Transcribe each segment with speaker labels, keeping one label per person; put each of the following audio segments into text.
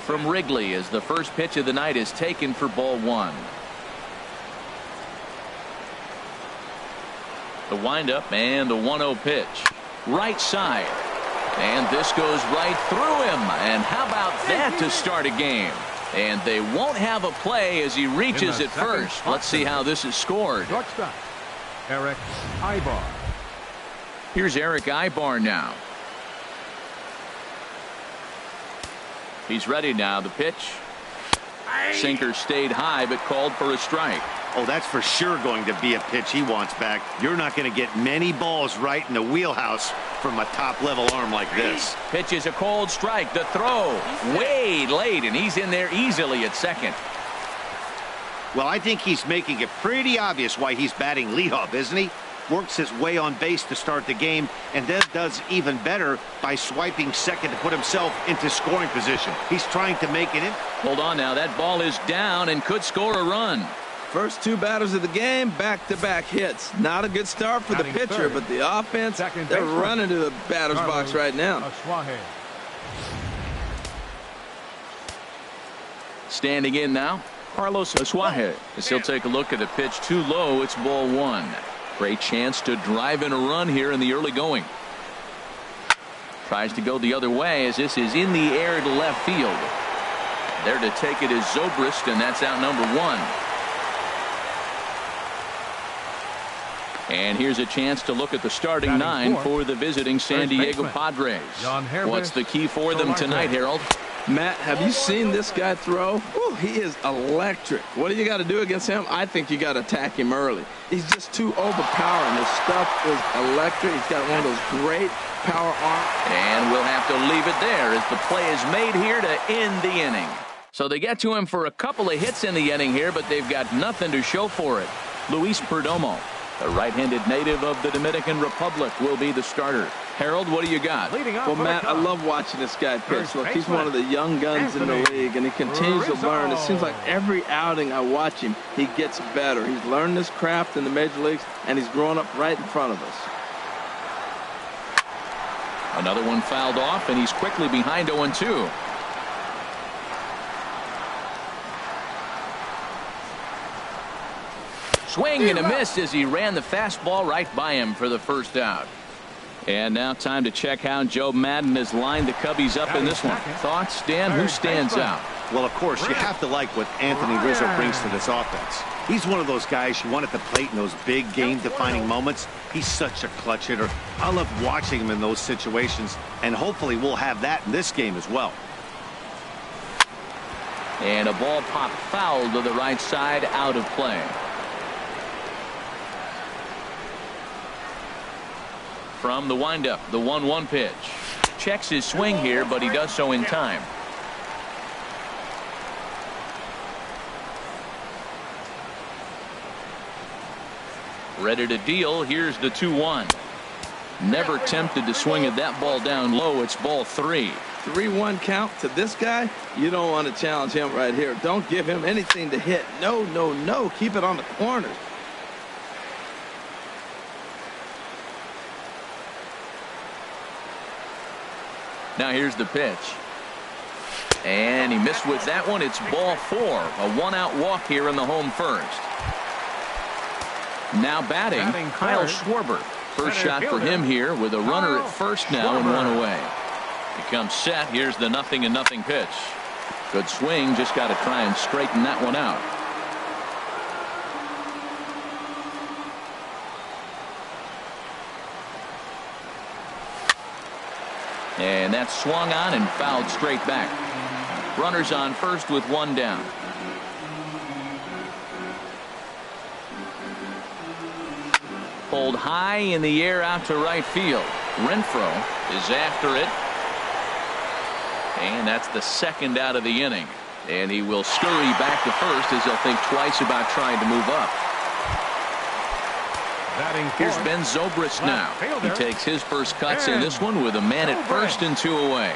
Speaker 1: from Wrigley as the first pitch of the night is taken for ball one. The windup and the 1-0 pitch. Right side. And this goes right through him. And how about that to start a game? And they won't have a play as he reaches it first. Let's see how this is scored.
Speaker 2: Shortstop, Eric Ibar.
Speaker 1: Here's Eric Ibar now. He's ready now. The pitch. Sinker stayed high but called for a strike.
Speaker 3: Oh, that's for sure going to be a pitch he wants back. You're not going to get many balls right in the wheelhouse from a top-level arm like this.
Speaker 1: Pitch is a cold strike. The throw way late, and he's in there easily at second.
Speaker 3: Well, I think he's making it pretty obvious why he's batting leadoff, isn't he? Works his way on base to start the game, and then does even better by swiping second to put himself into scoring position. He's trying to make it in.
Speaker 1: Hold on now. That ball is down and could score a run.
Speaker 4: First two batters of the game, back-to-back hits. Not a good start for the pitcher, but the offense, they're running to the batter's box right now.
Speaker 1: Standing in now, Carlos Asuaje. As he'll take a look at a pitch too low. It's ball one. Great chance to drive in a run here in the early going. Tries to go the other way as this is in the air to left field. There to take it is Zobrist, and that's out number one. And here's a chance to look at the starting nine for the visiting San Diego Padres. What's the key for them tonight, Harold?
Speaker 4: Matt, have you seen this guy throw? Ooh, he is electric. What do you got to do against him? I think you got to attack him early. He's just too overpowering. His stuff is electric. He's got one of those great power arms.
Speaker 1: And we'll have to leave it there as the play is made here to end the inning. So they get to him for a couple of hits in the inning here, but they've got nothing to show for it. Luis Perdomo, the right-handed native of the Dominican Republic, will be the starter. Harold, what do you got?
Speaker 4: Well, Matt, I love watching this guy pitch. Look, he's one of the young guns in the league, and he continues to learn. It seems like every outing I watch him, he gets better. He's learned this craft in the major leagues, and he's growing up right in front of us.
Speaker 1: Another one fouled off, and he's quickly behind 0-2. Swing and a miss as he ran the fastball right by him for the first out. And now time to check how Joe Madden has lined the Cubbies up in this one. Thoughts, Dan? Who stands out?
Speaker 3: Well, of course, you have to like what Anthony Rizzo brings to this offense. He's one of those guys you want at the plate in those big game-defining moments. He's such a clutch hitter. I love watching him in those situations, and hopefully we'll have that in this game as well.
Speaker 1: And a ball popped foul to the right side, out of play. From the windup, the 1-1 pitch. Checks his swing here, but he does so in time. Ready to deal. Here's the 2-1. Never tempted to swing at that ball down low. It's ball 3.
Speaker 4: 3-1 count to this guy. You don't want to challenge him right here. Don't give him anything to hit. No, no, no. Keep it on the corners.
Speaker 1: Now here's the pitch. And he missed with that one. It's ball 4. A one-out walk here in the home first. Now batting Kyle Schwarber. First shot for him here with a runner at first now and one away. He comes set. Here's the 0-0 pitch. Good swing. Just got to try and straighten that one out. And that's swung on and fouled straight back. Runners on first with one down. Pulled high in the air out to right field. Renfroe is after it. And that's the second out of the inning. And he will scurry back to first as he'll think twice about trying to move up. Here's Ben Zobrist now. He takes his first cuts in this one with a man at first and 2 away.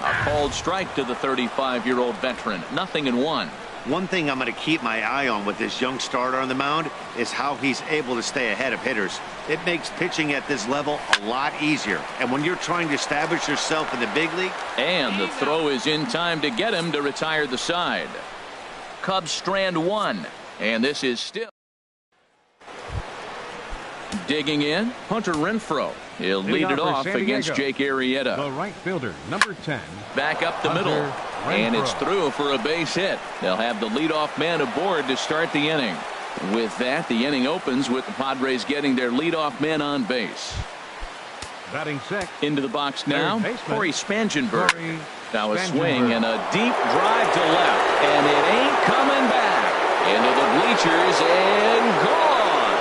Speaker 1: A called strike to the 35-year-old veteran. 0-1.
Speaker 3: One thing I'm going to keep my eye on with this young starter on the mound is how he's able to stay ahead of hitters. It makes pitching at this level a lot easier. And when you're trying to establish yourself in the big league.
Speaker 1: And the throw is in time to get him to retire the side. Cubs strand one. And this is still. Digging in, Hunter Renfroe. He'll lead it off against Jake Arrieta.
Speaker 2: The right fielder, number 10.
Speaker 1: Back up the middle. And it's through for a base hit. They'll have the leadoff man aboard to start the inning. With that, the inning opens with the Padres getting their leadoff man on base.
Speaker 2: Batting sixth.
Speaker 1: Into the box now, Corey Spangenberg. Now a swing and a deep drive to left. And it ain't coming back. Into the bleachers and gone.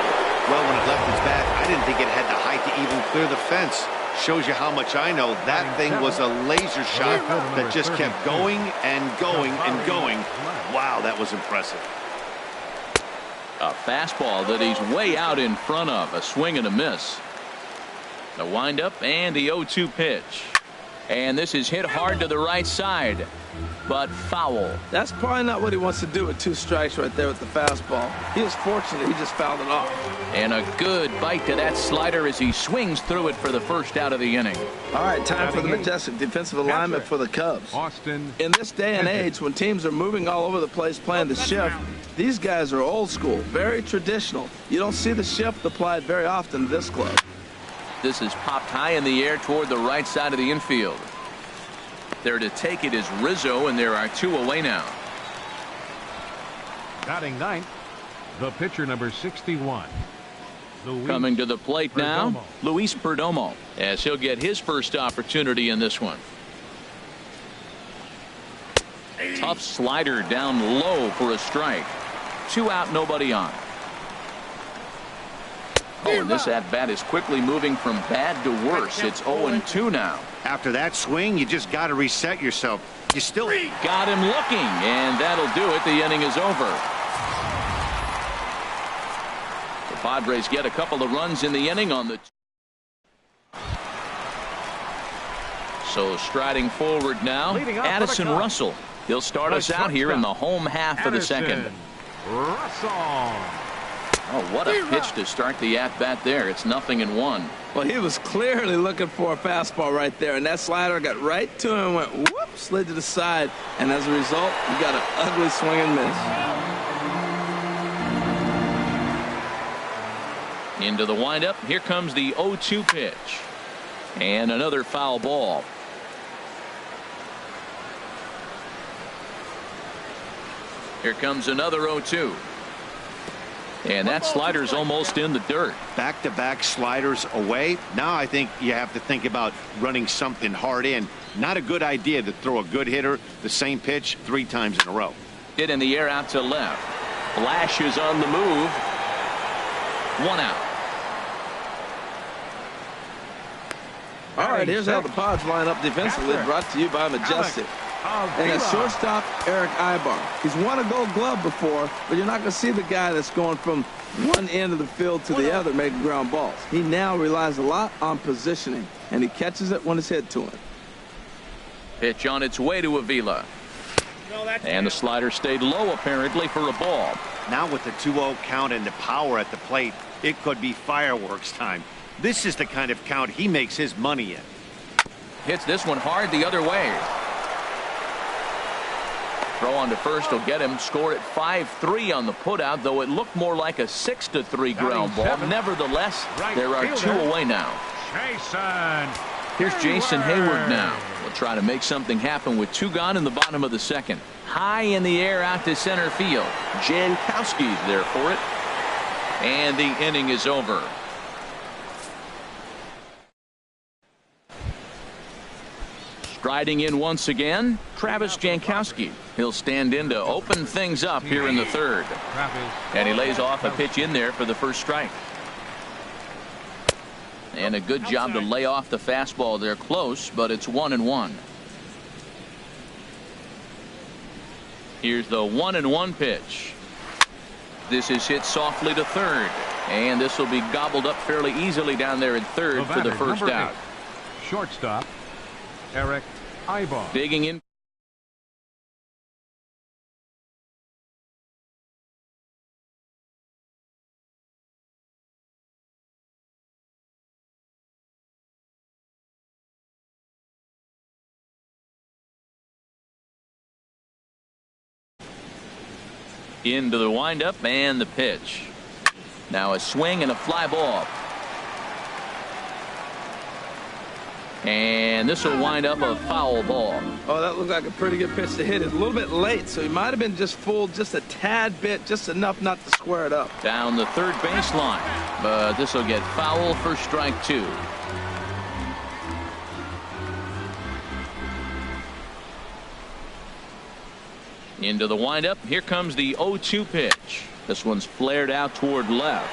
Speaker 3: Well, when it left his bat, I didn't think it had the height to even clear the fence. Shows you how much I know. That thing was a laser shot that just kept going and going and going. Wow, that was impressive.
Speaker 1: A fastball that he's way out in front of. A swing and a miss. The windup and the 0-2 pitch. And this is hit hard to the right side, but foul.
Speaker 4: That's probably not what he wants to do with 2 strikes right there with the fastball. He was fortunate he just fouled it off.
Speaker 1: And a good bite to that slider as he swings through it for the first out of the inning.
Speaker 4: All right, time for the majestic defensive alignment for the Cubs.
Speaker 2: Austin.
Speaker 4: In this day and age, when teams are moving all over the place playing the shift, these guys are old school, very traditional. You don't see the shift applied very often in this club.
Speaker 1: This is popped high in the air toward the right side of the infield. There to take it is Rizzo, and there are 2 away now.
Speaker 2: Batting ninth, the pitcher number 61.
Speaker 1: Coming to the plate now, Luis Perdomo, as he'll get his first opportunity in this one. Tough slider down low for a strike. 2 out, nobody on. Oh, and this at-bat is quickly moving from bad to worse. It's 0-2 now.
Speaker 3: After that swing, you just got to reset yourself. You still
Speaker 1: got him looking, and that'll do it. The inning is over. The Padres get a couple of runs in the inning on the. So striding forward now, Addison Russell. He'll start us out here in the home half of the second.
Speaker 2: Russell.
Speaker 1: Oh, what a pitch to start the at-bat there. It's 0-1.
Speaker 4: Well, he was clearly looking for a fastball right there, and that slider got right to him and went whoop, slid to the side, and as a result, you got an ugly swing and miss.
Speaker 1: Into the windup. Here comes the 0-2 pitch. And another foul ball. Here comes another 0-2. And that slider's almost in the dirt.
Speaker 3: Back-to-back sliders away. Now I think you have to think about running something hard in. Not a good idea to throw a good hitter the same pitch 3 times in a row.
Speaker 1: Hit in the air out to left. Flash is on the move. 1 out.
Speaker 4: All right, here's how the Pods line up defensively, brought to you by Majestic. And at shortstop, Eric Ibar. He's won a Gold Glove before, but you're not going to see the guy that's going from one end of the field to the other making ground balls. He now relies a lot on positioning, and he catches it when it's hit to him.
Speaker 1: Pitch on its way to Avila. And the slider stayed low apparently for a ball.
Speaker 3: Now with the 2-0 count and the power at the plate, it could be fireworks time. This is the kind of count he makes his money in.
Speaker 1: Hits this one hard the other way. Throw on to first will get him. Score at 5-3 on the putout, though it looked more like a 6-3 ground ball. Nevertheless, there are 2 away now. Here's Jason Hayward now. We'll try to make something happen with 2 gone in the bottom of the second. High in the air out to center field. Jankowski's there for it. And the inning is over. Striding in once again, Travis Jankowski. He'll stand in to open things up here in the third. And he lays off a pitch in there for the first strike. And a good job to lay off the fastball there close, but it's 1-1. Here's the 1-1 pitch. This is hit softly to third. And this will be gobbled up fairly easily down there at third for the first out.
Speaker 2: Shortstop, Eric Ibar.
Speaker 1: Digging in. Into the windup and the pitch. Now a swing and a fly ball. And this will wind up a foul ball.
Speaker 4: Oh, that looked like a pretty good pitch to hit it. A little bit late, so he might have been just fooled just a tad bit, just enough not to square it up.
Speaker 1: Down the third baseline, but this will get foul for strike 2. Into the windup. Here comes the 0-2 pitch. This one's flared out toward left.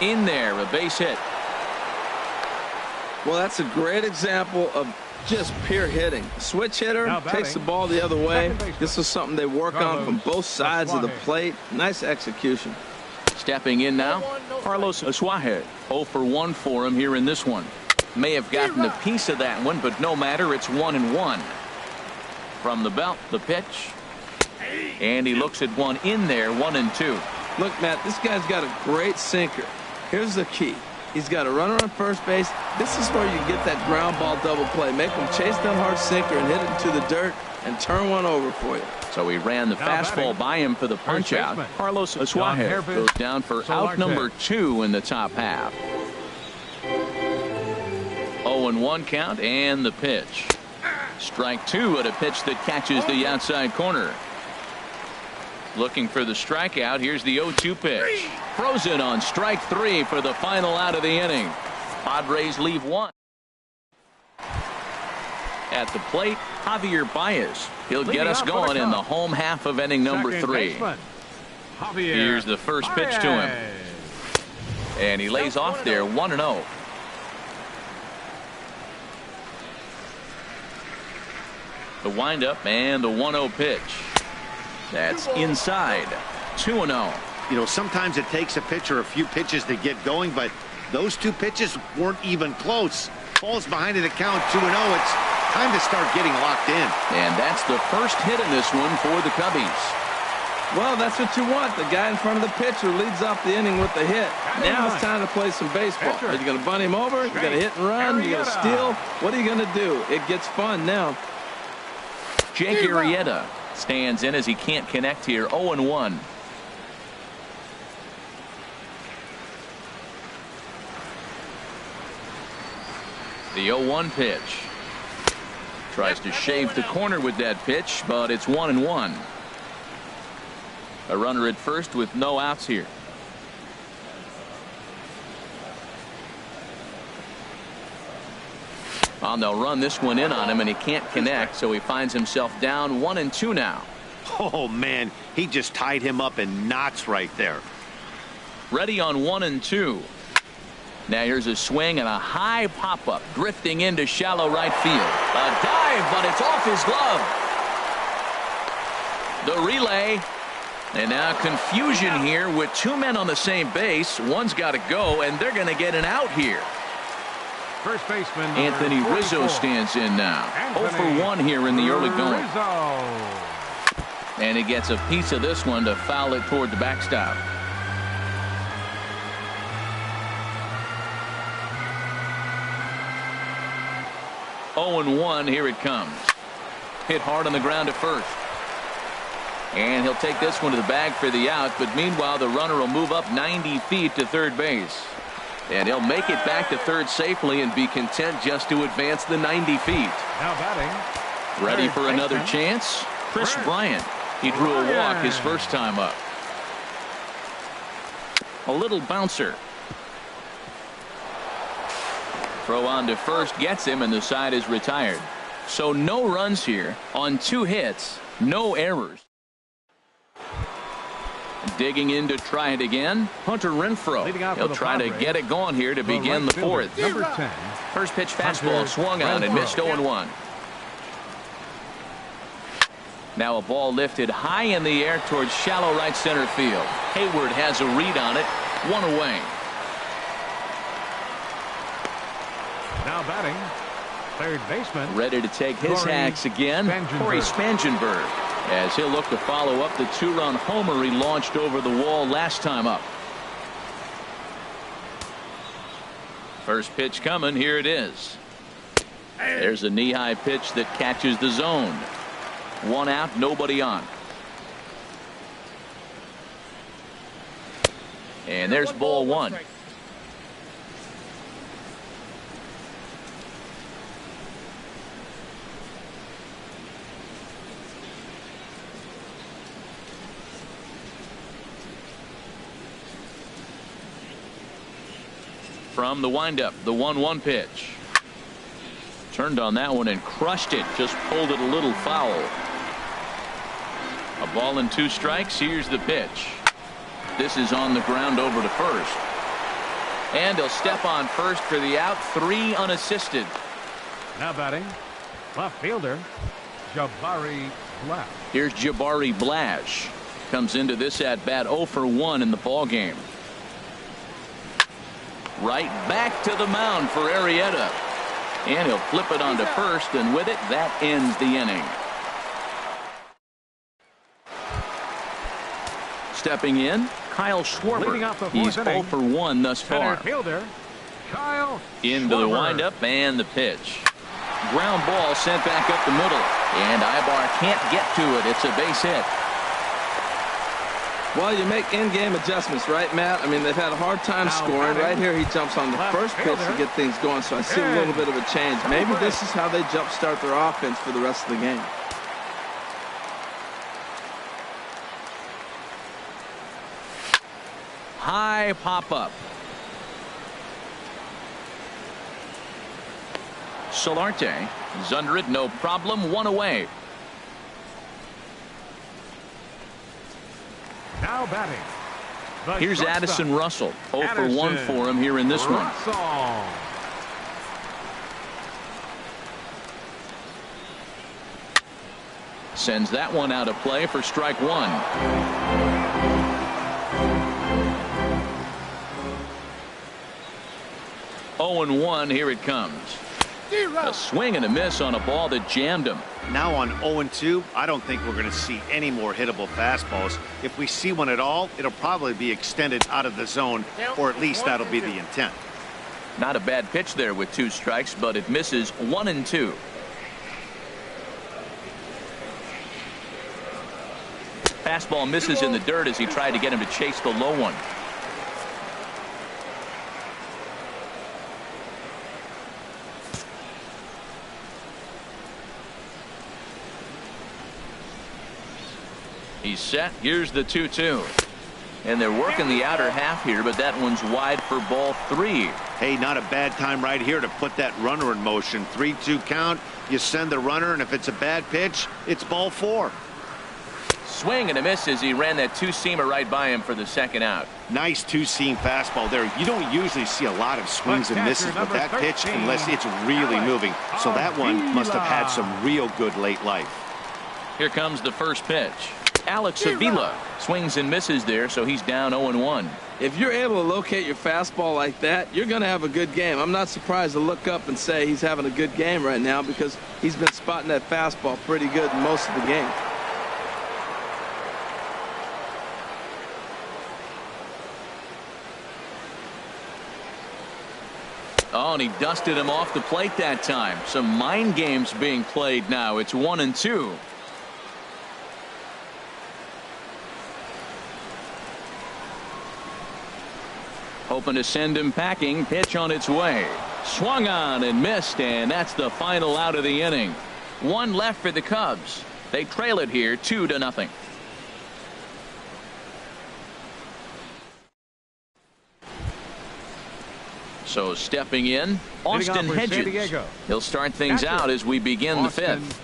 Speaker 1: In there, a base hit.
Speaker 4: Well, that's a great example of just pure hitting. Switch hitter takes the ball the other way. This is something they work on from both sides of the plate. Nice execution.
Speaker 1: Stepping in now, Carlos Asuaje. 0 for 1 for him here in this one. May have gotten a piece of that one, but no matter. It's 1-1. From the belt, the pitch. And he looks at one in there, 1-2.
Speaker 4: Look, Matt, this guy's got a great sinker. Here's the key. He's got a runner on first base. This is where you get that ground ball double play. Make him chase that hard sinker and hit it into the dirt and turn one over for you.
Speaker 1: So he ran the fastball by him for the punch out. Carlos Asuaje goes down for out number 2 in the top half. 0-1 count and the pitch. Strike 2 at a pitch that catches the outside corner. Looking for the strikeout. Here's the 0-2 pitch. Frozen on strike 3 for the final out of the inning. Padres leave 1. At the plate, Javier Baez. He'll get us going in the home half of inning number 3. Here's the first pitch to him. And he lays off there, 1-0. The windup and the 1-0 pitch. That's inside. 2-0.
Speaker 3: You know, sometimes it takes a pitcher a few pitches to get going, but those 2 pitches weren't even close. Falls behind in the count, 2-0. It's time to start getting locked in.
Speaker 1: And that's the first hit in this one for the Cubbies.
Speaker 4: Well, that's what you want. The guy in front of the pitcher leads off the inning with the hit. Now it's time to play some baseball. Are you going to bunt him over? You're going to hit and run? You're going to steal? What are you going to do? It gets fun now.
Speaker 1: Jake Arrieta stands in as he can't connect here. 0-1. The 0-1 pitch. Tries to shave the corner with that pitch, but it's 1-1. A runner at first with no outs here. Well, they'll run this one in on him, and he can't connect, so he finds himself down 1-2 now.
Speaker 3: Oh, man, he just tied him up in knots right there.
Speaker 1: Ready on 1-2. Now here's a swing and a high pop-up, drifting into shallow right field. A dive, but it's off his glove. The relay. And now confusion here with 2 men on the same base. One's got to go, and they're going to get an out here.
Speaker 2: First baseman
Speaker 1: Anthony Rizzo stands in now. 0 for 1 here in the early going. And he gets a piece of this one to foul it toward the backstop. Oh, 0-1. Here it comes. Hit hard on the ground at first. And he'll take this one to the bag for the out. But meanwhile, the runner will move up 90 feet to third base. And he'll make it back to third safely and be content just to advance the 90 feet.
Speaker 2: Now batting.
Speaker 1: Ready for another chance? Chris Bryant. He drew a walk his first time up. A little bouncer. Throw on to first gets him, and the side is retired. So no runs here on 2 hits, no errors. Digging in to try it again, Hunter Renfroe. He'll try to get it going here to begin the 4th.
Speaker 2: Number 10.
Speaker 1: First pitch fastball swung on and missed 0-1. Now a ball lifted high in the air towards shallow right center field. Hayward has a read on it. 1 away.
Speaker 2: Now batting. Third baseman.
Speaker 1: Ready to take his hacks again. Corey Spangenberg. As he'll look to follow up the 2-run homer he launched over the wall last time up. First pitch coming. Here it is. There's a knee-high pitch that catches the zone. 1 out, nobody on. And there's ball one. From the windup, the 1-1 pitch. Turned on that one and crushed it. Just pulled it a little foul. A ball and 2 strikes. Here's the pitch. This is on the ground over to first. And he'll step on first for the out. 3 unassisted.
Speaker 2: Now batting, left fielder, Jabari Blash.
Speaker 1: Here's Jabari Blash. Comes into this at bat 0 for 1 in the ball game. Right back to the mound for Arrieta. And he'll flip it onto first, and with it, that ends the inning. Stepping in, Kyle Schwarber. He's 0 for 1 thus far.
Speaker 2: Fielder, Kyle
Speaker 1: Into the windup and the pitch. Ground ball sent back up the middle. And Ibar can't get to it. It's a base hit.
Speaker 4: Well, you make in-game adjustments, right, Matt? I mean, they've had a hard time scoring. Right here, he jumps on the first pitch to get things going, so I see a little bit of a change. Maybe this is how they jumpstart their offense for the rest of the game.
Speaker 1: High pop-up. Solarte is under it, no problem, 1 away.
Speaker 2: Now batting.
Speaker 1: Here's Addison Russell. 0 for 1 for him here in this one. Sends that one out of play for strike 1. Oh and 1, here it comes. A swing and a miss on a ball that jammed him.
Speaker 3: Now on 0-2, I don't think we're going to see any more hittable fastballs. If we see one at all, it'll probably be extended out of the zone, or at least that'll be the intent.
Speaker 1: Not a bad pitch there with 2 strikes, but it misses 1 and 2. Fastball misses in the dirt as he tried to get him to chase the low one. He's set. Here's the 2-2. And they're working the outer half here, but that one's wide for ball 3.
Speaker 3: Hey, not a bad time right here to put that runner in motion. 3-2 count. You send the runner, and if it's a bad pitch, it's ball 4.
Speaker 1: Swing and a miss as he ran that 2-seamer right by him for the second out.
Speaker 3: Nice 2-seam fastball there. You don't usually see a lot of swings and misses with that pitch unless it's really moving. So that one must have had some real good late life.
Speaker 1: Here comes the first pitch. Alex Avila swings and misses there, so he's down 0-1.
Speaker 4: If you're able to locate your fastball like that, you're going to have a good game. I'm not surprised to look up and say he's having a good game right now because he's been spotting that fastball pretty good most of the game.
Speaker 1: Oh, and he dusted him off the plate that time. Some mind games being played now. It's 1-2. Hoping to send him packing. Pitch on its way. Swung on and missed, and that's the final out of the inning. 1 left for the Cubs. They trail it here 2-0. So stepping in, Austin Hedges. He'll start things out as we begin the 5th.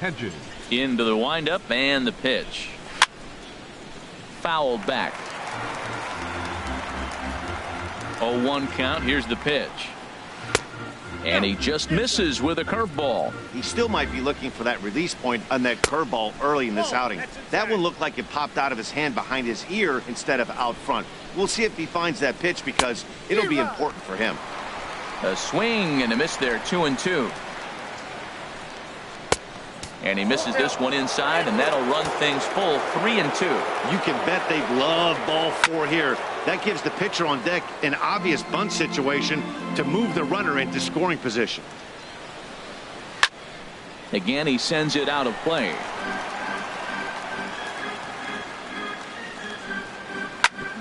Speaker 2: Hedges.
Speaker 1: Into the windup and the pitch. Fouled back. 0-1 count. Here's the pitch. And he just misses with a curveball.
Speaker 3: He still might be looking for that release point on that curveball early in this outing. That one looked like it popped out of his hand behind his ear instead of out front. We'll see if he finds that pitch because it'll be important for him.
Speaker 1: A swing and a miss there, 2-2. And he misses this one inside, and that'll run things full 3-2.
Speaker 3: You can bet they love ball 4 here. That gives the pitcher on deck an obvious bunt situation to move the runner into scoring position.
Speaker 1: Again, he sends it out of play.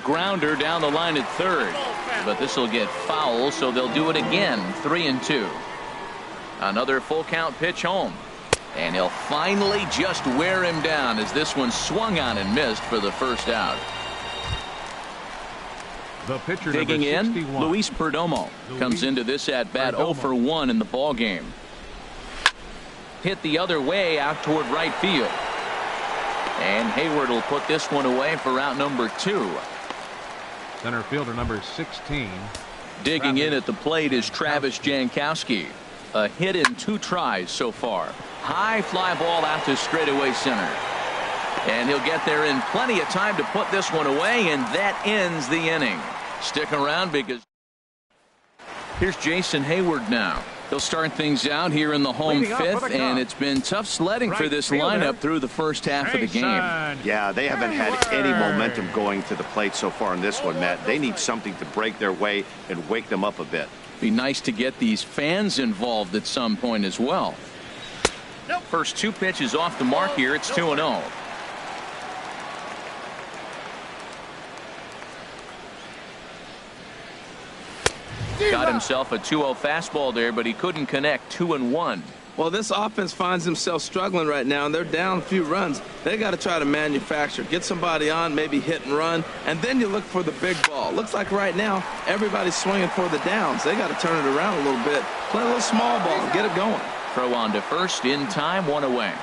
Speaker 1: grounder down the line at third. But this will get foul, so they'll do it again. 3-2. Another full count pitch home. And he'll finally just wear him down as this one swung on and missed for the first out.
Speaker 2: The pitcher
Speaker 1: Digging in,
Speaker 2: 61.
Speaker 1: Luis Perdomo comes into this at bat 0 for 1 in the ball game. Hit the other way out toward right field. And Hayward will put this one away for out number 2.
Speaker 2: Center fielder number 16.
Speaker 1: Digging in at the plate is Travis Jankowski. A hit in 2 tries so far. High fly ball out to straightaway center. And he'll get there in plenty of time to put this one away, and that ends the inning. Stick around because here's Jason Hayward now. They'll start things out here in the home fifth, and it's been tough sledding for this lineup through the first half of the game.
Speaker 3: Yeah, they haven't had any momentum going to the plate so far in this one, Matt. They need something to break their way and wake them up a bit.
Speaker 1: Be nice to get these fans involved at some point as well. First 2 pitches off the mark here. It's 2-0. Got himself a 2-0 fastball there, but he couldn't connect. 2-1.
Speaker 4: Well, this offense finds themselves struggling right now, and they're down a few runs. They got to try to manufacture, get somebody on, maybe hit and run, and then you look for the big ball. Looks like right now everybody's swinging for the downs. They got to turn it around a little bit, play a little small ball, and get it going.
Speaker 1: Throw on to first in time, 1 away.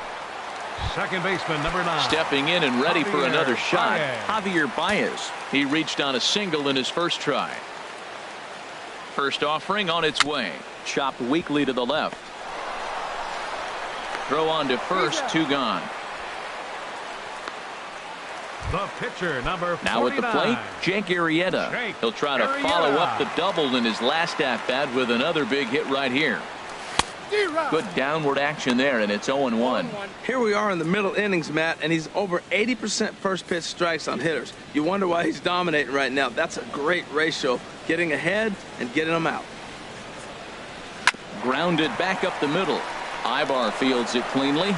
Speaker 2: Second baseman number 9.
Speaker 1: Stepping in and ready for another shot, Javier Baez. He reached on a single in his first try. First offering on its way. Chopped weakly to the left. Throw on to first, 2 gone.
Speaker 2: The pitcher number 49.
Speaker 1: Now at the plate, Jake Arrieta. He'll try to follow up the double in his last at bat with another big hit right here. Good downward action there, and it's 0-1.
Speaker 4: Here we are in the middle innings, Matt, and he's over 80% first pitch strikes on hitters. You wonder why he's dominating right now. That's a great ratio, getting ahead and getting them out.
Speaker 1: Grounded back up the middle. Ibar fields it cleanly.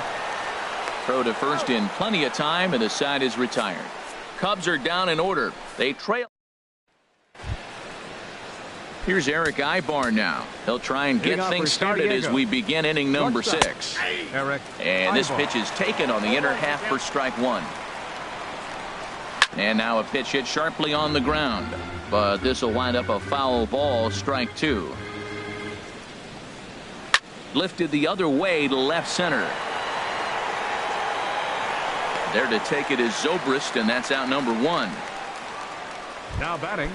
Speaker 1: Throw to first in plenty of time, and the side is retired. Cubs are down in order. They trail. Here's Eric Ibar now. He'll try and get things started as we begin inning number 6. And this pitch is taken on the inner half for strike 1. And now a pitch hit sharply on the ground. But this will wind up a foul ball, strike 2. Lifted the other way to left center. There to take it is Zobrist, and that's out number 1.
Speaker 2: Now batting,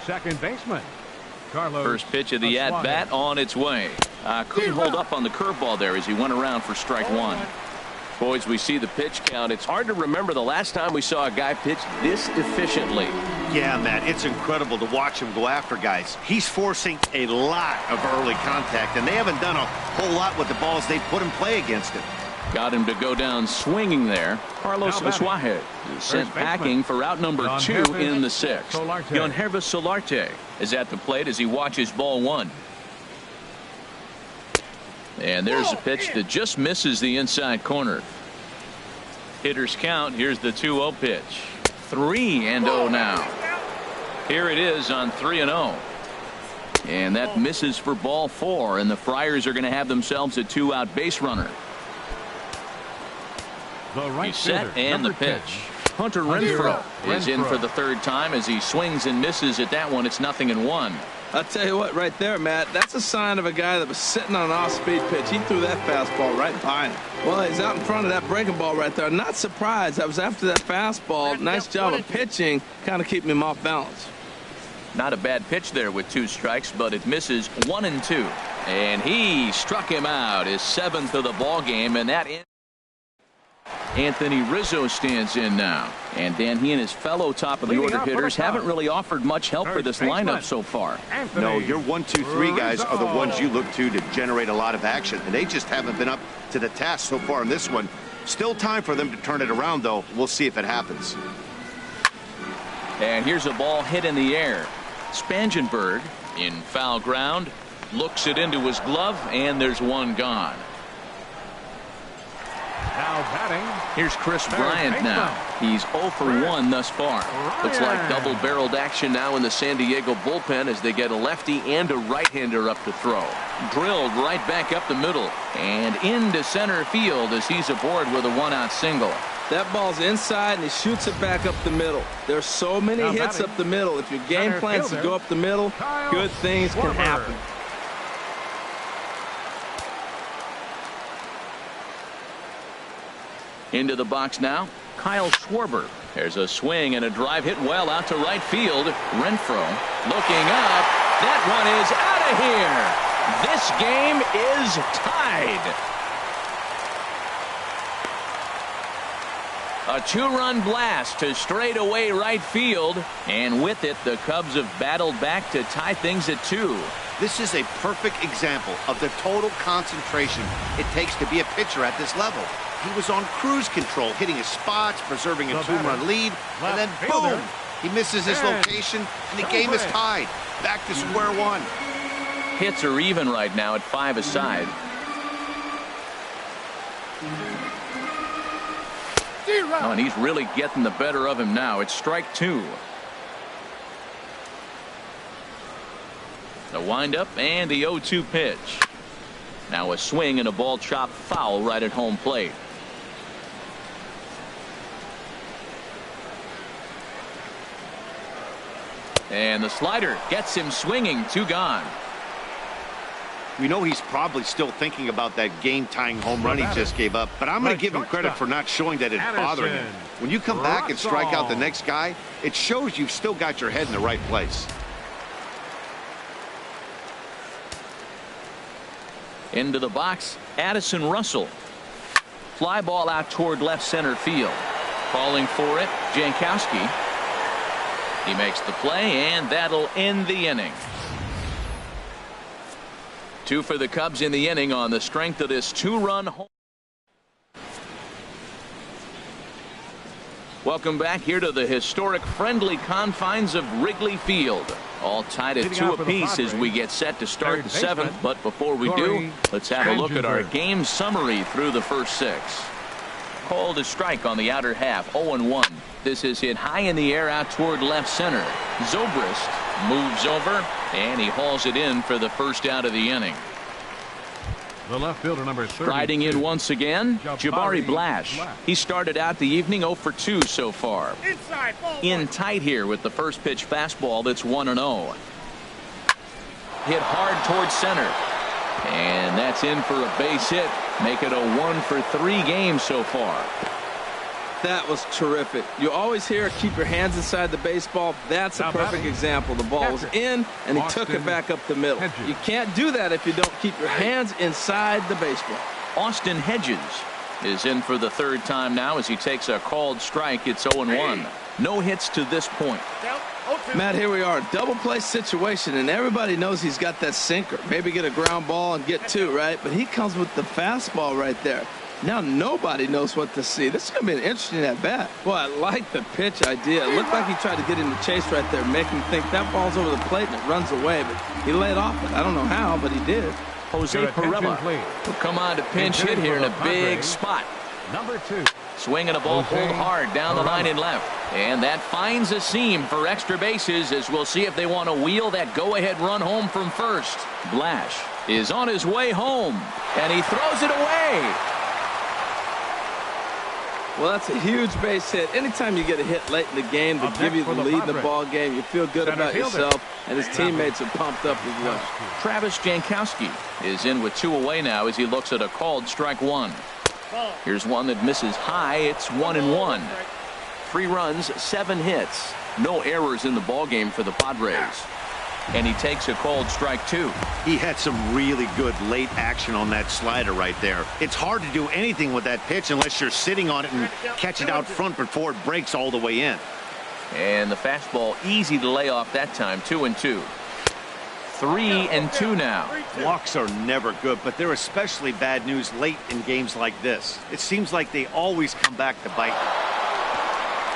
Speaker 2: second baseman Carlos.
Speaker 1: First pitch of the at-bat on its way. Couldn't hold up on the curveball there as he went around for strike 1. Boys, we see the pitch count. It's hard to remember the last time we saw a guy pitch this efficiently.
Speaker 3: Yeah, Matt, it's incredible to watch him go after guys. He's forcing a lot of early contact, and they haven't done a whole lot with the balls they put in play against him.
Speaker 1: Got him to go down swinging there. Carlos Asuaje is sent packing for out number 2 in the 6th. Yonhervis Solarte is at the plate as he watches ball 1. And there's a pitch that just misses the inside corner. Hitters count. Here's the 2-0 pitch. 3-0 now. Here it is on 3-0. And that misses for ball 4, and the Friars are going to have themselves a 2-out base runner. He's set, and the pitch. Hunter Renfroe is in for the 3rd time as he swings and misses at that one. It's 0-1.
Speaker 4: I'll tell you what, right there, Matt, that's a sign of a guy that was sitting on an off-speed pitch. He threw that fastball right behind him. Well, he's out in front of that breaking ball right there. Not surprised. That was after that fastball. Nice job of pitching, kind of keeping him off balance.
Speaker 1: Not a bad pitch there with 2 strikes, but it misses 1-2. And he struck him out, his 7th of the ball game, and that ends. Anthony Rizzo stands in now. And Dan, he and his fellow top of the order hitters haven't really offered much help for this lineup so far.
Speaker 3: No, your 1, 2, 3 guys are the ones you look to generate a lot of action, and they just haven't been up to the task so far in this one. Still time for them to turn it around, though. We'll see if it happens.
Speaker 1: And here's a ball hit in the air. Spangenberg in foul ground, looks it into his glove, and there's one gone.
Speaker 2: Now batting.
Speaker 1: Here's Chris Bryant now. He's 0 for 1 thus far. Looks like double-barreled action now in the San Diego bullpen as they get a lefty and a right-hander up to throw. Drilled right back up the middle and into center field as he's aboard with a one-out single.
Speaker 4: That ball's inside and he shoots it back up the middle. There's so many hits up the middle. If your game plans to go up the middle, good things can happen.
Speaker 1: Into the box now, Kyle Schwarber. There's a swing and a drive hit well out to right field. Renfroe looking up. That one is out of here. This game is tied. A two-run blast to straightaway right field, and with it, the Cubs have battled back to tie things at 2.
Speaker 3: This is a perfect example of the total concentration it takes to be a pitcher at this level. He was on cruise control, hitting his spots, preserving a two-run lead, and then boom, he misses his location, and the game is tied. Back to square one.
Speaker 1: Hits are even right now at 5 aside. Oh, and he's really getting the better of him now. It's strike 2. The windup and the 0-2 pitch. Now a swing and a ball chopped foul right at home plate. And the slider gets him swinging. 2 gone.
Speaker 3: We know he's probably still thinking about that game-tying home run he just gave up, but I'm going to give him credit for not showing that it's bothering him. When you come back and strike out the next guy, it shows you've still got your head in the right place.
Speaker 1: Into the box, Addison Russell. Fly ball out toward left center field. Calling for it, Jankowski. He makes the play, and that'll end the inning. 2 for the Cubs in the inning on the strength of this 2-run home. Welcome back here to the historic friendly confines of Wrigley Field. All tied at 2 apiece as we get set to start the 7th. But before we do, let's have a look at our game summary through the first 6. Called a strike on the outer half, 0-1. This is hit high in the air out toward left center. Zobrist moves over, and he hauls it in for the first out of the inning.
Speaker 2: The left fielder, number 30.
Speaker 1: Striding in once again, Jabari Blash. He started out the evening 0 for 2 so far. In tight here with the first pitch fastball that's 1-0. Hit hard towards center. And that's in for a base hit. Make it a 1 for 3 game so far.
Speaker 4: That was terrific. You always hear keep your hands inside the baseball. That's a perfect example. The ball was in and he took it back up the middle. You can't do that if you don't keep your hands inside the baseball.
Speaker 1: Austin Hedges is in for the 3rd time now as he takes a called strike. It's 0-1. No hits to this point.
Speaker 4: Matt, here we are, double play situation, and everybody knows he's got that sinker. Maybe get a ground ball and get 2, right? But he comes with the fastball right there. Now nobody knows what to see. This is going to be an interesting at bat. Boy, I like the pitch idea. It looked like he tried to get in the chase right there, make him think that ball's over the plate and it runs away. But he laid off it. I don't know how, but he did.
Speaker 1: Jose Pirela will come on to pinch hit here in a big spot.
Speaker 2: Number 2.
Speaker 1: Swinging a ball pulled hard down the line and left. And that finds a seam for extra bases as we'll see if they want to wheel that go-ahead run home from first. Blash is on his way home, and he throws it away.
Speaker 4: Well, that's a huge base hit. Anytime you get a hit late in the game to give you the lead in the ball game, you feel good about yourself, and his teammates are pumped up as well.
Speaker 1: Travis Jankowski is in with 2 away now as he looks at a called strike 1. Here's one that misses high. It's 1-1. 3 runs, 7 hits. No errors in the ball game for the Padres. And he takes a called strike 2.
Speaker 3: He had some really good late action on that slider right there. It's hard to do anything with that pitch unless you're sitting on it and catch it out front before it breaks all the way in.
Speaker 1: And the fastball easy to lay off that time. 2-2. 3-2 now.
Speaker 3: Walks are never good, but they're especially bad news late in games like this. It seems like they always come back to bite.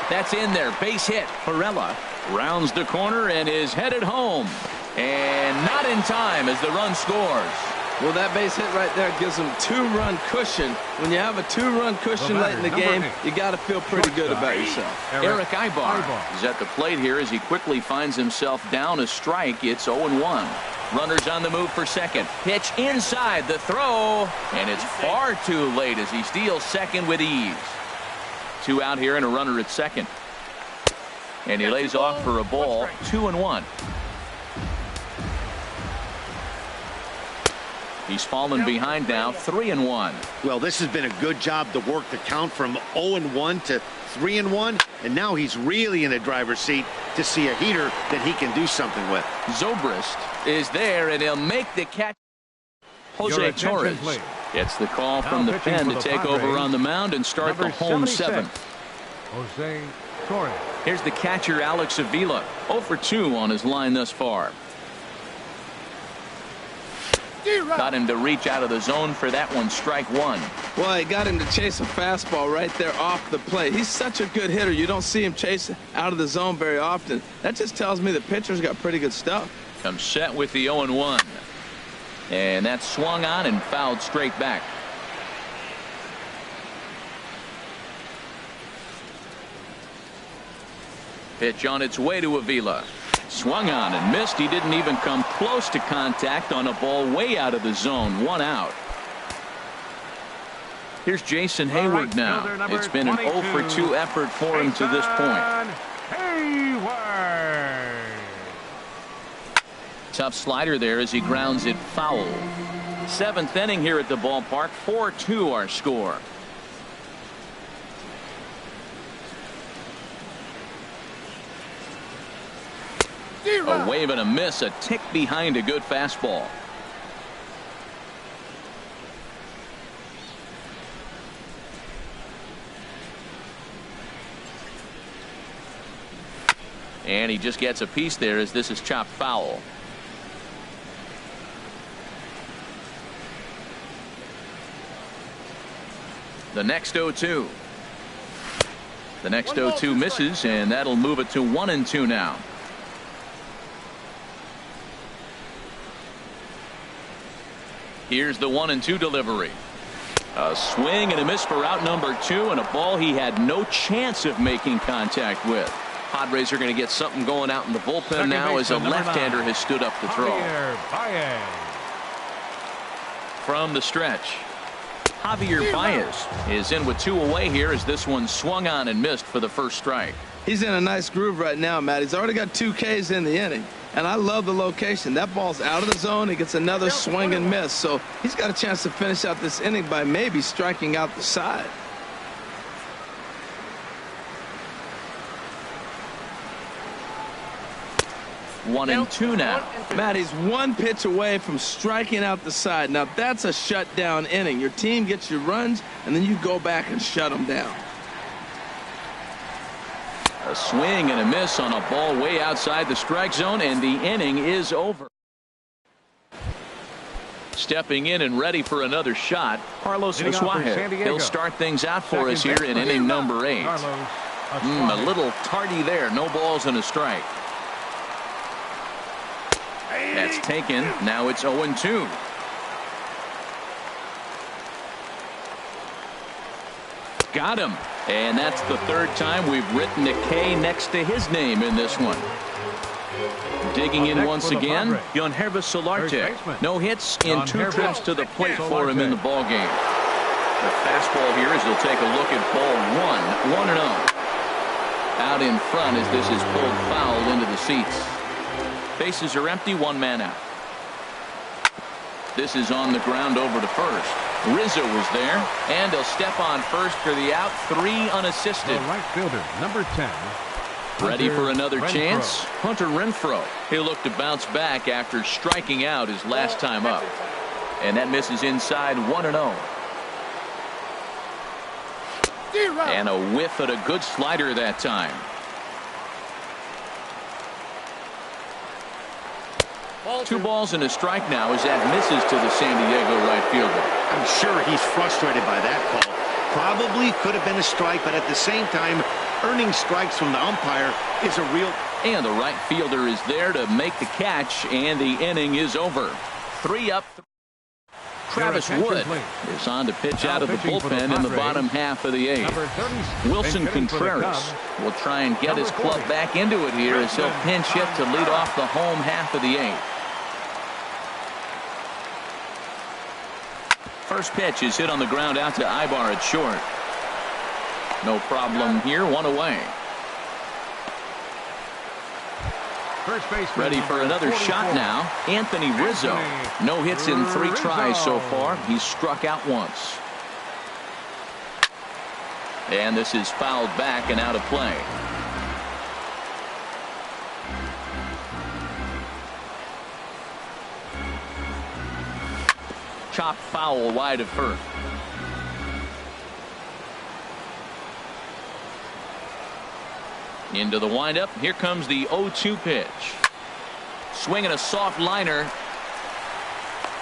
Speaker 1: That's in there. Base hit. Pirela rounds the corner and is headed home. And not in time as the run scores.
Speaker 4: Well, that base hit right there gives them 2-run cushion. When you have a 2-run cushion late in the game, you got to feel pretty good about yourself.
Speaker 1: Eric Ibar is at the plate here as he quickly finds himself down a strike. It's 0-1. Runners on the move for second. Pitch inside, the throw, and it's far too late as he steals second with ease. 2 out here and a runner at second. And he lays off for a ball. 2-1. He's fallen behind now. 3-1.
Speaker 3: Well, this has been a good job to work the count from 0-1 to 3-1, and now he's really in the driver's seat to see a heater that he can do something with.
Speaker 1: Zobrist is there, and he'll make the catch. Jose Torres gets the call from the pen to take over on the mound and start the home 7th.
Speaker 2: Jose Torres.
Speaker 1: Here's the catcher, Alex Avila. 0 for 2 on his line thus far. Got him to reach out of the zone for that one. Strike 1.
Speaker 4: Well, he got him to chase a fastball right there off the plate. He's such a good hitter. You don't see him chase out of the zone very often. That just tells me the pitcher's got pretty good stuff.
Speaker 1: Comes set with the 0-1. And that's swung on and fouled straight back. Pitch on its way to Avila. Swung on and missed. He didn't even come close to contact on a ball way out of the zone. 1 out. Here's Jason Hayward now. It's been an 0 for 2 effort for him to this point.
Speaker 2: Hayward.
Speaker 1: Tough slider there as he grounds it foul. 7th inning here at the ballpark. 4-2 our score. A wave and a miss, a tick behind a good fastball. And he just gets a piece there as this is chopped foul. The next 0-2. The next 0-2 misses, and that'll move it to 1-2 now. Here's the 1-2 delivery. A swing and a miss for out number 2, and a ball he had no chance of making contact with. Padres are going to get something going out in the bullpen now as a left-hander has stood up to throw. From the stretch, Javier Baez is in with 2 away here as this one swung on and missed for the first strike.
Speaker 4: He's in a nice groove right now, Matt. He's already got 2 Ks in the inning. And I love the location. That ball's out of the zone. He gets another swing and miss. So he's got a chance to finish out this inning by maybe striking out the side.
Speaker 1: One and two now.
Speaker 4: Matt, he's 1 pitch away from striking out the side. Now that's a shutdown inning. Your team gets your runs, and then you go back and shut them down.
Speaker 1: A swing and a miss on a ball way outside the strike zone, and the inning is over. Stepping in and ready for another shot, Carlos Asuaje. He'll start things out for us here in inning number 8. A little tardy there. No balls and a strike. That's taken. Now it's 0-2. Got him. And that's the 3rd time we've written a K next to his name in this one. Digging in once again, Yonhervis Solarte. No hits in 2 trips to the plate for him in the ballgame. The fastball here as he'll take a look at ball 1. 1-0. Out in front as this is pulled foul into the seats. Bases are empty. 1 man out. This is on the ground over to first. Rizzo was there, and he'll step on first for the out. 3 unassisted.
Speaker 2: The right fielder, number 10.
Speaker 1: Ready for another chance? Hunter Renfroe. He'll look to bounce back after striking out his last time up. And that misses inside. 1-0. And a whiff at a good slider that time. Two balls and a strike now as that misses to the San Diego right fielder.
Speaker 3: I'm sure he's frustrated by that call. Probably could have been a strike, but at the same time, earning strikes from the umpire is a real.
Speaker 1: And the right fielder is there to make the catch, and the inning is over. 3 up. Travis Wood is on to pitch out of the bullpen in the bottom half of the eighth. Wilson Contreras will try and get his club back into it here as he'll pinch hit to lead off the home half of the eighth. First pitch is hit on the ground out to Ibar at short. No problem here, one away. Ready for another shot now. Anthony Rizzo. No hits in 3 tries so far. He's struck out once. And this is fouled back and out of play. Chop foul wide of first. Into the windup. Here comes the 0-2 pitch. Swinging a soft liner.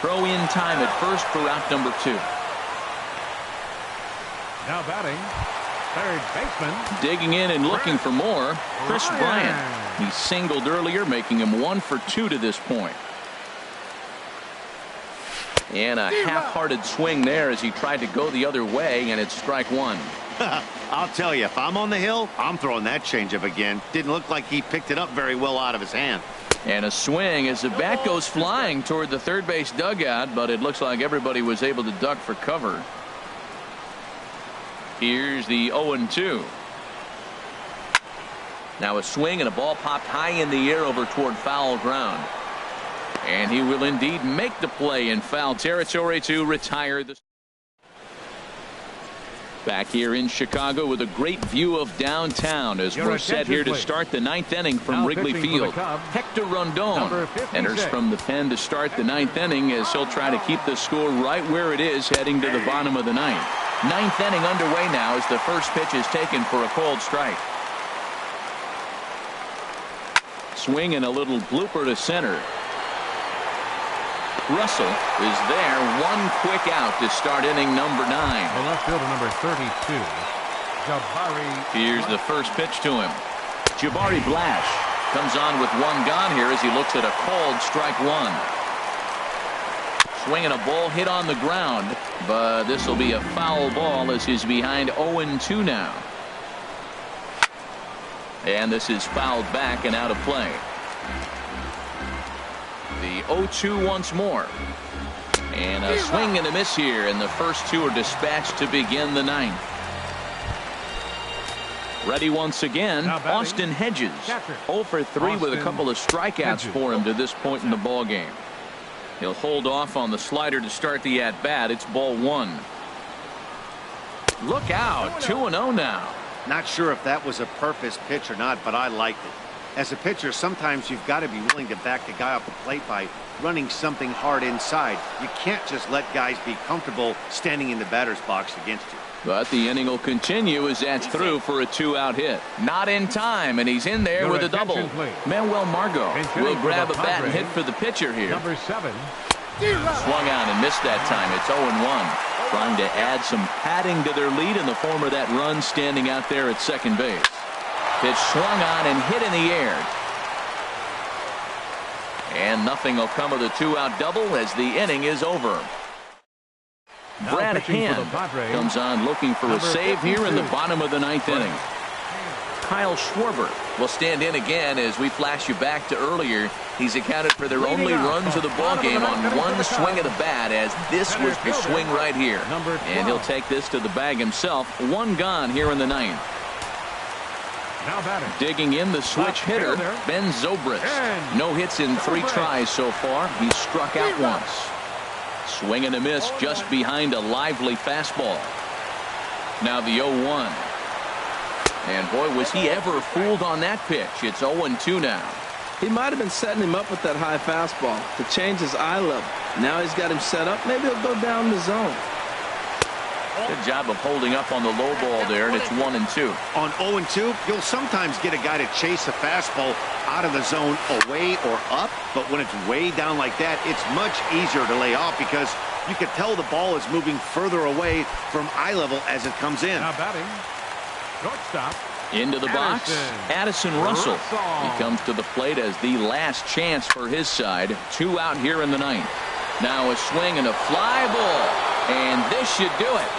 Speaker 1: Throw in time at first for out number 2.
Speaker 2: Now batting, third baseman.
Speaker 1: Digging in and looking for more, Chris Bryant. He singled earlier, making him 1 for 2 to this point. And a half-hearted swing there as he tried to go the other way, and it's strike 1.
Speaker 3: I'll tell you, if I'm on the hill, I'm throwing that changeup again. Didn't look like he picked it up very well out of his hand.
Speaker 1: And a swing as the bat goes flying toward the third base dugout, but it looks like everybody was able to duck for cover. Here's the 0-2. Now a swing and a ball popped high in the air over toward foul ground. And he will indeed make the play in foul territory to retire the. Back here in Chicago with a great view of downtown as we're set here to start the 9th inning from Wrigley Field. Hector Rondon enters from the pen to start the 9th inning as he'll try to keep the score right where it is heading to the bottom of the 9th. 9th inning underway now as the first pitch is taken for a called strike. Swing and a little blooper to center. Russell is there. 1 quick out to start inning number 9.
Speaker 2: The left fielder number 32. Jabari.
Speaker 1: Here's the first pitch to him. Jabari Blash comes on with 1 gone here as he looks at a called strike 1. Swinging a ball hit on the ground, but this will be a foul ball as he's behind 0-2 now. And this is fouled back and out of play. The 0-2 once more. And a swing and a miss here, and the first 2 are dispatched to begin the 9th. Ready once again, Austin Hedges. 0 for 3 with a couple of strikeouts for him to this point in the ball game. He'll hold off on the slider to start the at-bat. It's ball 1. Look out, 2-0 now.
Speaker 3: Not sure if that was a purpose pitch or not, but I liked it. As a pitcher, sometimes you've got to be willing to back the guy off the plate by running something hard inside. You can't just let guys be comfortable standing in the batter's box against you.
Speaker 1: But the inning will continue as that's through for a 2-out hit. Not in time, and he's in there with a double. Manuel Margot will grab a bat and hit for the pitcher here.
Speaker 2: Number 7.
Speaker 1: Swung out and missed that time. It's 0-1. Trying to add some padding to their lead in the form of that run standing out there at second base. Pitch swung on and hit in the air. And nothing will come of the 2-out double as the inning is over. Brad Hand comes on looking for a save here in the bottom of the 9th inning. Kyle Schwarber will stand in again as we flash you back to earlier. He's accounted for their only runs of the ball game on 1 swing of the bat, as this was the swing right here. And he'll take this to the bag himself. 1 gone here in the 9th. Digging in the switch hitter, Ben Zobrist. No hits in 3 tries so far. He's struck out once. Swing and a miss just behind a lively fastball. Now the 0-1. And boy, was he ever fooled on that pitch. It's 0-2 now.
Speaker 4: He might have been setting him up with that high fastball to change his eye level. Now he's got him set up. Maybe he'll go down the zone.
Speaker 1: Good job of holding up on the low ball there, and it's 1-2.
Speaker 3: On 0-2, you'll sometimes get a guy to chase a fastball out of the zone away or up, but when it's way down like that, it's much easier to lay off because you can tell the ball is moving further away from eye level as it comes in.
Speaker 2: Now batting, shortstop.
Speaker 1: Into the box, Addison Russell. He comes to the plate as the last chance for his side. 2 out here in the 9th. Now a swing and a fly ball. And this should do it.